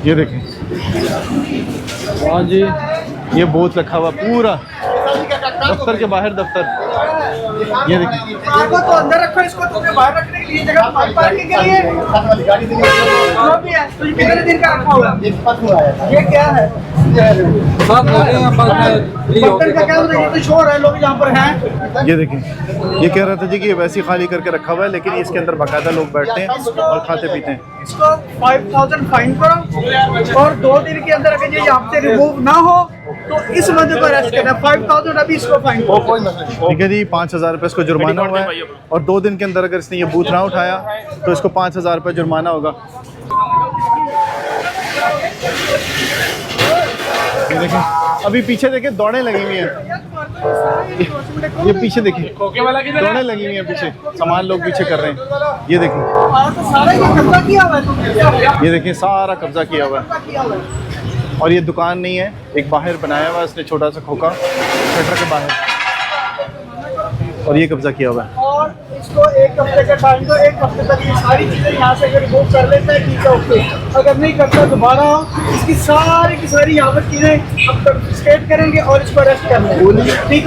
ये देखें, हाँ जी, ये बोझ रखा हुआ पूरा दफ्तर के बाहर दफ्तर। ये देखिए, इसको तो अंदर रखो, इसको तुमने बाहर रखने के लिए जगह पार्किंग के लिए जो भी है। तो ये कितने दिन का रखा हुआ है? ये क्या है? सब लगे हैं बर्तन का क्या होता है? ये तो शोर है, लोग यहाँ पर हैं। ये देखिए, ये कह रहा था जी कि ये वैसे ही खाली करके रखा हुआ है, लेकिन इसके अंदर बाकायदा लोग बैठते हैं और खाते पीते हैं। इसको 5000 फाइन करो और 2 दिन के अंदर अगर ये यहाँ से रिमूव ना हो तो इस बंदे को अरेस्ट करना। 5000 अभी इसको फाइन करो। ठीक है जी, 5000 रुपये इसको जुर्माना हुआ है, और 2 दिन के अंदर अगर इसने ये बूथ ना उठाया तो इसको 5000 रुपये जुर्माना होगा। ये देखें, अभी पीछे देखें दौड़ें लगी हुई हैं। ये पीछे देखिए, दौड़ें लगी हुई हैं पीछे, सामान लोग पीछे कर रहे हैं। ये देखिए, तो सारा ये कब्जा किया हुआ है तुमने। ये देखिए सारा कब्जा किया हुआ है। और ये दुकान नहीं है, एक बाहर बनाया हुआ है इसने छोटा सा खोखा शटर के बाहर, और ये कब्जा किया हुआ है। और इसको 1 हफ्ते का टाइम दो, 1 हफ्ते तक ये सारी चीजें यहाँ से रिमूव कर लेता है, ठीक है ओके। अगर नहीं करता दोबारा इसकी सारी की सारी यहाँ पर चीजें अब तक स्टेट करेंगे और इसको अरेस्ट कर लेंगे, ठीक है।